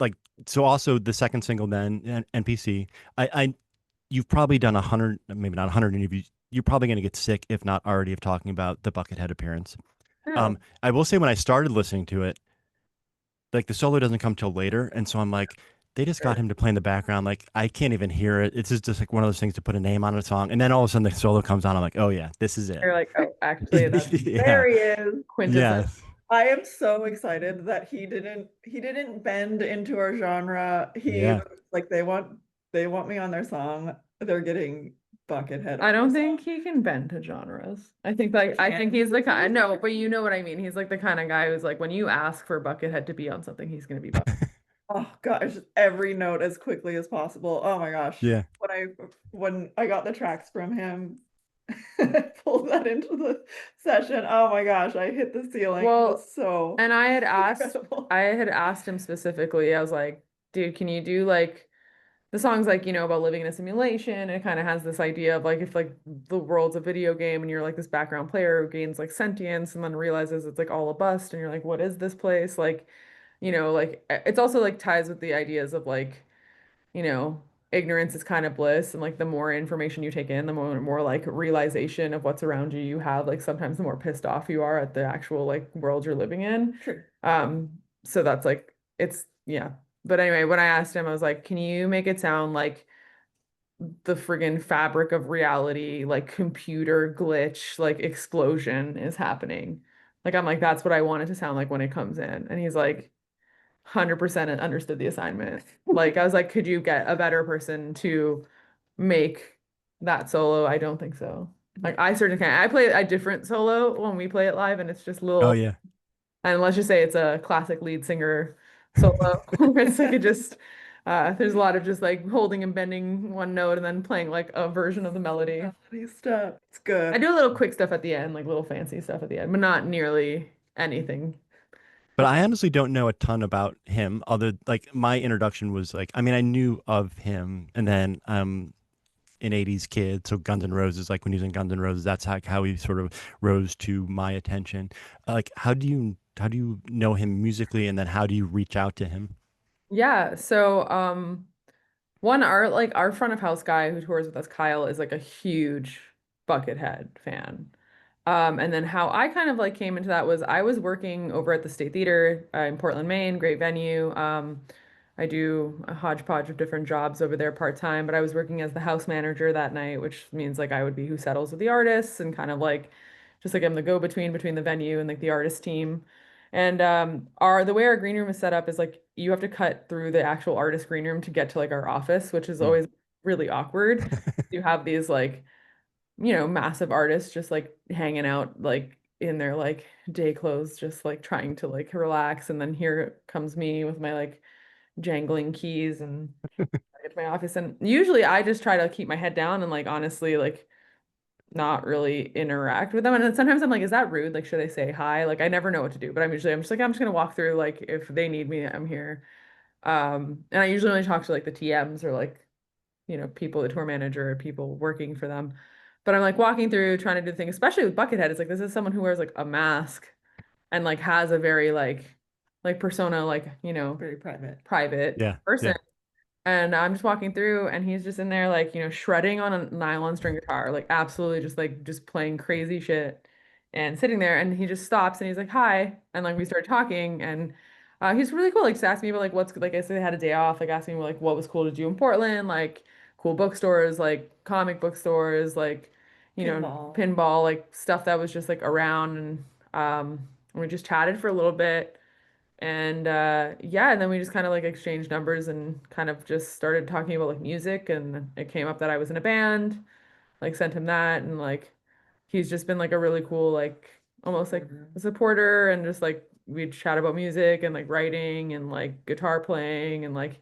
like so also the second single then NPC. I you've probably done 100, maybe not 100 interviews. You're probably going to get sick, if not already, of talking about the Buckethead appearance. Oh, I will say when I started listening to it, like the solo doesn't come till later, and so I'm like, they just got sure. him to play in the background. Like I can't even hear it. It's just like one of those things to put a name on a song, and then all of a sudden the solo comes on. I'm like, oh yeah, this is it. You're like, oh, actually, that's Yeah, there he is, quintessential. yeah, I am so excited that he didn't bend into our genre. He yeah. was like they want me on their song. They're getting Buckethead I on their don't think song. he can bend to genres. I think he's the kind, no, but you know what I mean. He's like the kind of guy who's like when you ask for Buckethead to be on something, he's gonna be Bucket. Oh gosh, every note as quickly as possible. Oh my gosh. Yeah. When I got the tracks from him, I pulled that into the session. Oh my gosh, I hit the ceiling. It Well, was so and incredible. I had asked him specifically, I was like, dude, can you do like the song's like, about living in a simulation. It kind of has this idea of like if like the world's a video game and you're like this background player who gains like sentience and then realizes it's like all a bust and you're like, what is this place? Like, like it's also like ties with the ideas of like, you know, ignorance is kind of bliss and like the more information you take in, the more like realization of what's around you have, like sometimes the more pissed off you are at the actual like world you're living in. True. So that's like it's yeah. But anyway, when I asked him, I was like, "Can you make it sound like the friggin' fabric of reality, like computer glitch, like explosion is happening?" Like I'm like, that's what I want it to sound like when it comes in. And he's like, 100% understood the assignment. Like I was like, could you get a better person to make that solo? I don't think so. Like I certainly can't. I play a different solo when we play it live, and it's just Oh little. yeah. And let's just say it's a classic lead singer solo. It's like it just there's a lot of just like holding and bending one note and then playing like a version of the melody. Melody stuff. It's I good. do a little quick stuff at the end, like little fancy stuff at the end, but not nearly anything. But I honestly don't know a ton about him. Other like my introduction was like, I mean, I knew of him, and then an '80s kid, so Guns N' Roses. Like when he was in Guns N' Roses, that's how he sort of rose to my attention. Like, how do you know him musically, and then how do you reach out to him? Yeah, so one our front of house guy who tours with us, Kyle, is like a huge Buckethead fan. And then how I kind of like came into that was I was working over at the State Theater in Portland, Maine, great venue. I do a hodgepodge of different jobs over there part-time, but I was working as the house manager that night, which means like I would be who settles with the artists and kind of like just like I'm the go-between between the venue and like the artist team. And our the way our green room is set up is like you have to cut through the actual artist green room to get to like our office, which is Hmm. always really awkward. You have these like massive artists just like hanging out like in their like day clothes, just like trying to like relax. And then here comes me with my like jangling keys and I get to my office. And usually I just try to keep my head down and like honestly like not really interact with them. And then sometimes I'm like, is that rude? Like, should I say hi? Like I never know what to do, but I'm just like, I'm just gonna walk through like if they need me, I'm here. And I usually only talk to like the TMs or like people, the tour manager, or people working for them. But I'm like walking through trying to do the thing, especially with Buckethead. It's like this is someone who wears like a mask and like has a very like persona, like, Very private. private Yeah, person. yeah. And I'm just walking through and he's just in there like, shredding on a nylon string guitar, like absolutely just playing crazy shit and sitting there and he just stops and he's like, "Hi." And like we start talking and he's really cool. Like just asked me about like what's like I said I had a day off, like asked me like what was cool to do in Portland, like cool bookstores, like comic bookstores, like, Pinball. pinball, like stuff that was just like around and we just chatted for a little bit. And yeah, and then we just kind of like exchanged numbers and kind of just started talking about like music and it came up that I was in a band, like sent him that and like he's just been like a really cool like almost like Supporter. a supporter and just like we'd chat about music and like writing and like guitar playing and like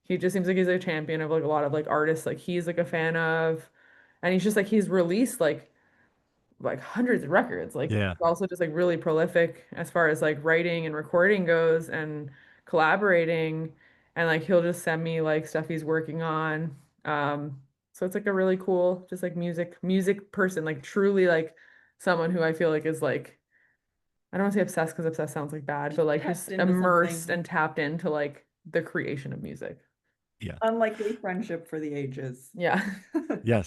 he just seems like he's a champion of like a lot of like artists like he's like a fan of and he's just like he's released like hundreds of records. Like Yeah. also just like really prolific as far as like writing and recording goes and collaborating. And like he'll just send me like stuff he's working on. So it's like a really cool, just like music person, like truly like someone who I feel like is like I don't want to say obsessed because obsessed sounds like bad, but like Tapped just into immersed something. and tapped into like the creation of music. Unlikely friendship for the ages. Yeah. Yes.